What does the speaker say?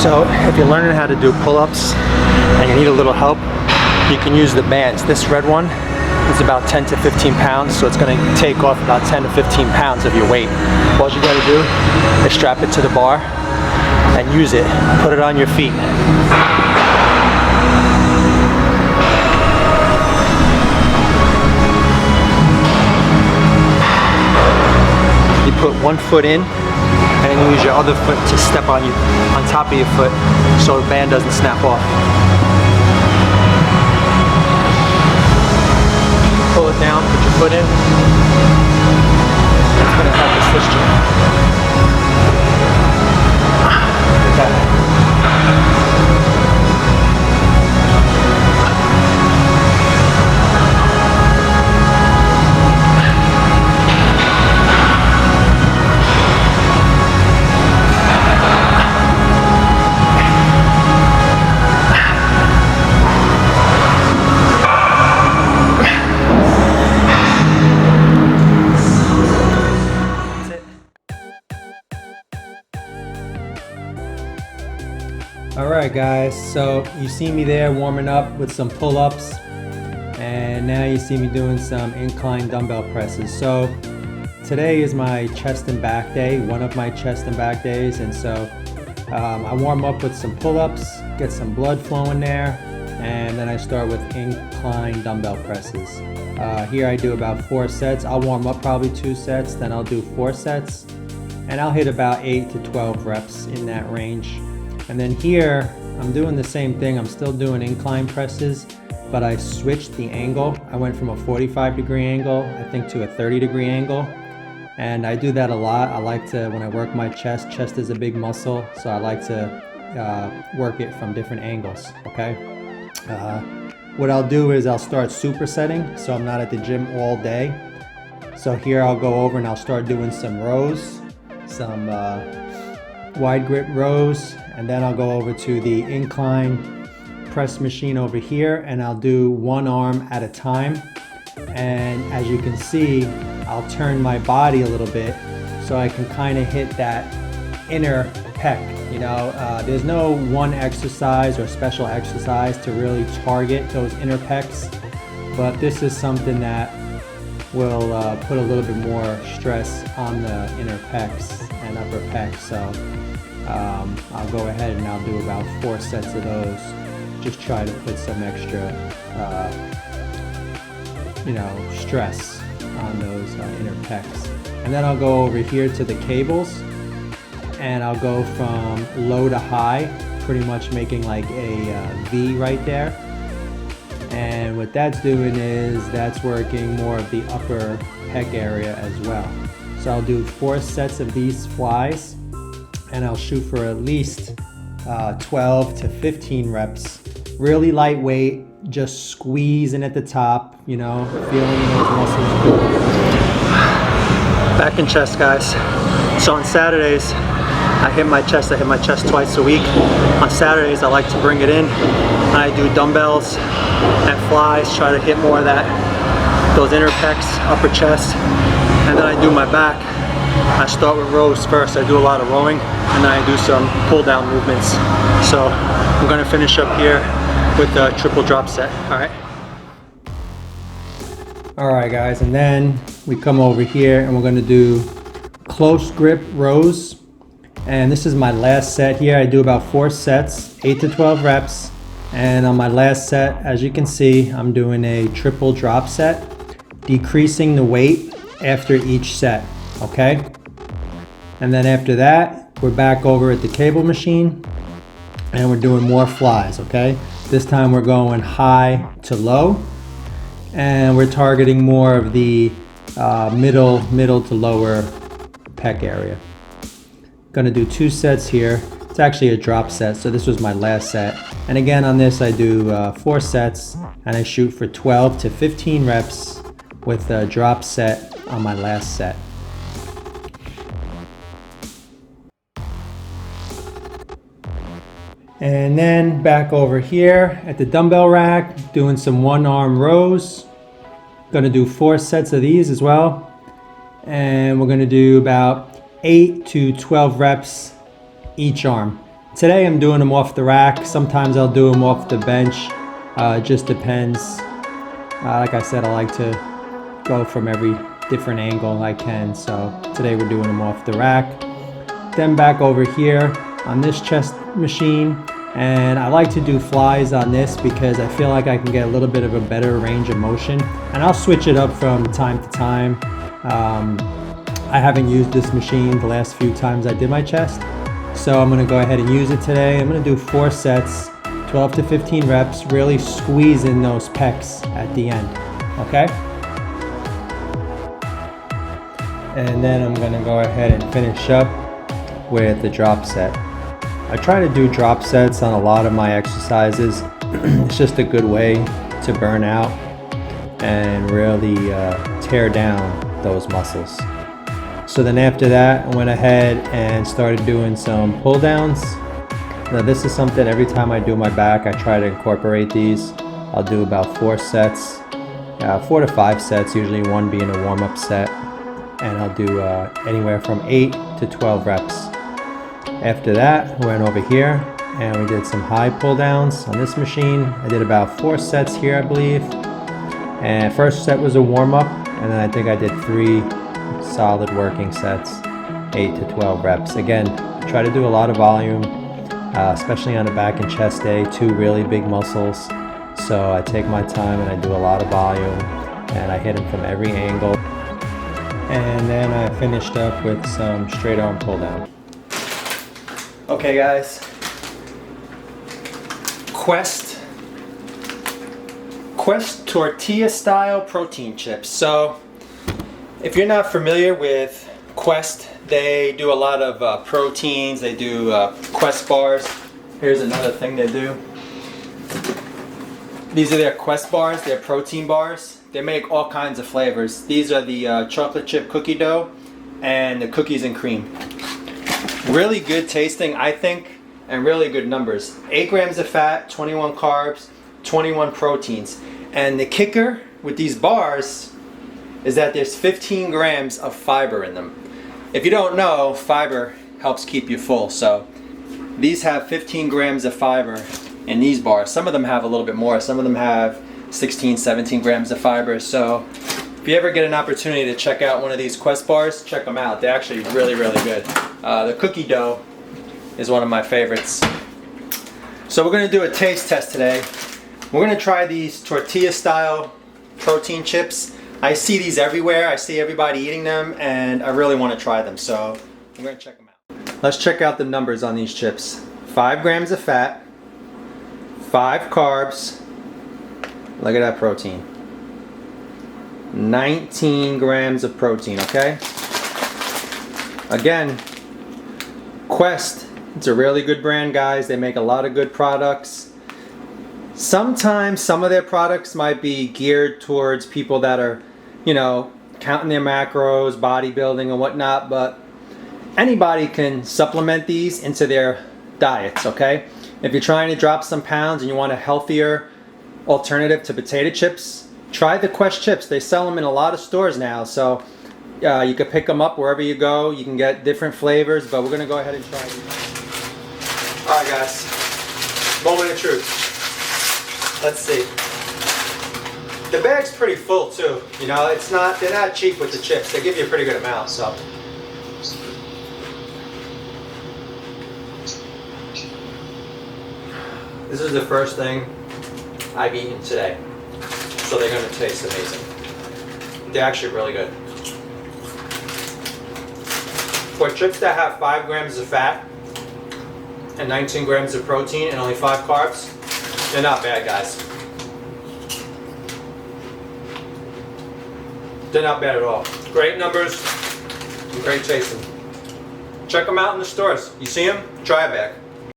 So if you're learning how to do pull-ups and you need a little help, you can use the bands. This red one is about 10 to 15 pounds, so it's going to take off about 10 to 15 pounds of your weight. All you got to do is strap it to the bar and use it. Put it on your feet. You put one foot in and then you use your other foot to step on top of your foot so the band doesn't snap off. Pull it down, put your foot in. That's going to help assist you. Okay. Alright guys, so you see me there warming up with some pull-ups, and now you see me doing some incline dumbbell presses. So today is my chest and back day, one of my chest and back days, and so I warm up with some pull-ups, get some blood flowing there, and then I start with incline dumbbell presses. Here I do about 4 sets. I'll warm up probably 2 sets, then I'll do 4 sets, and I'll hit about 8 to 12 reps in that range. And then here, I'm doing the same thing. I'm still doing incline presses, but I switched the angle. I went from a 45-degree angle, I think, to a 30-degree angle. And I do that a lot. I like to, when I work my chest is a big muscle, so I like to work it from different angles, okay? What I'll do is I'll start supersetting, so I'm not at the gym all day. So here I'll go over and I'll start doing some rows, some wide grip rows, and then I'll go over to the incline press machine over here, and I'll do one arm at a time. And as you can see, I'll turn my body a little bit so I can kind of hit that inner pec. You know, there's no one exercise or special exercise to really target those inner pecs, but this is something that will put a little bit more stress on the inner pecs and upper pecs. So I'll go ahead and I'll do about 4 sets of those. Just try to put some extra, stress on those inner pecs. And then I'll go over here to the cables, and I'll go from low to high, pretty much making like a V right there. And what that's doing is that's working more of the upper pec area as well. So I'll do 4 sets of these flies, and I'll shoot for at least 12 to 15 reps. Really lightweight, just squeezing at the top, you know, feeling those muscles. Back and chest, guys. So on Saturdays, I hit my chest twice a week. On Saturdays, I like to bring it in. I do dumbbells and flies, try to hit more of those inner pecs, upper chest, and then I do my back. I start with rows first. I do a lot of rowing, and then I do some pull down movements. So I'm gonna finish up here with the triple drop set, all right? All right, guys, and then we come over here and we're gonna do close grip rows. And this is my last set here. I do about 4 sets, 8 to 12 reps. And on my last set, as you can see, I'm doing a triple drop set, decreasing the weight after each set, okay? And then after that, we're back over at the cable machine and we're doing more flies, okay? This time we're going high to low, and we're targeting more of the middle to lower pec area. Gonna do 2 sets here. It's actually a drop set, so this was my last set. And again, on this I do 4 sets, and I shoot for 12 to 15 reps with a drop set on my last set. And then back over here at the dumbbell rack, doing some 1-arm rows. Gonna do 4 sets of these as well. And we're gonna do about 8 to 12 reps each arm. Today I'm doing them off the rack. Sometimes I'll do them off the bench. It just depends. Like I said, I like to go from every different angle I can. So today we're doing them off the rack. Then back over here on this chest machine. And I like to do flies on this because I feel like I can get a little bit of a better range of motion. And I'll switch it up from time to time. I haven't used this machine the last few times I did my chest. So I'm gonna go ahead and use it today. I'm gonna do 4 sets, 12 to 15 reps, really squeeze in those pecs at the end, okay? And then I'm gonna go ahead and finish up with the drop set. I try to do drop sets on a lot of my exercises. It's just a good way to burn out and really tear down those muscles. So then after that, I went ahead and started doing some pull downs. Now this is something every time I do my back, I try to incorporate these. I'll do about 4 sets, 4 to 5 sets, usually one being a warm-up set. And I'll do anywhere from 8 to 12 reps. After that, I went over here and we did some high pull downs on this machine. I did about 4 sets here, I believe. And first set was a warm-up, and then I think I did 3 solid working sets, 8 to 12 reps. Again, try to do a lot of volume, especially on a back and chest day, 2 really big muscles. So I take my time and I do a lot of volume and I hit them from every angle. And then I finished up with some straight arm pull down. Okay guys, Quest tortilla style protein chips. So if you're not familiar with Quest, they do a lot of proteins. They do Quest bars. Here's another thing they do. These are their Quest bars, they're protein bars. They make all kinds of flavors. These are the chocolate chip cookie dough and the cookies and cream. Really good tasting, I think, and really good numbers. 8 grams of fat, 21 carbs, 21 proteins. And the kicker with these bars is that there's 15 grams of fiber in them. If you don't know, fiber helps keep you full. So these have 15 grams of fiber in these bars. Some of them have a little bit more. Some of them have 16, 17 grams of fiber. So if you ever get an opportunity to check out one of these Quest bars, check them out. They're actually really, really good. The cookie dough is one of my favorites. So we're gonna do a taste test today. We're gonna try these tortilla style protein chips. I see these everywhere. I see everybody eating them and I really wanna try them. So we're gonna check them out. Let's check out the numbers on these chips. 5 grams of fat, 5 carbs. Look at that protein. 19 grams of protein, okay? Again, Quest, it's a really good brand, guys. They make a lot of good products. Sometimes some of their products might be geared towards people that are, you know, counting their macros, bodybuilding and whatnot, but anybody can supplement these into their diets, okay? If you're trying to drop some pounds and you want a healthier alternative to potato chips, try the Quest chips. They sell them in a lot of stores now, so you can pick them up wherever you go. You can get different flavors, but we're gonna go ahead and try these. All right, guys, moment of truth. Let's see. The bag's pretty full too. You know, they're not cheap with the chips. They give you a pretty good amount, so. This is the first thing I've eaten today. So they're gonna taste amazing. They're actually really good. For chips that have 5 grams of fat and 19 grams of protein and only 5 carbs, they're not bad, guys. They're not bad at all. Great numbers, and great tasting. Check them out in the stores. You see them? Try a bag.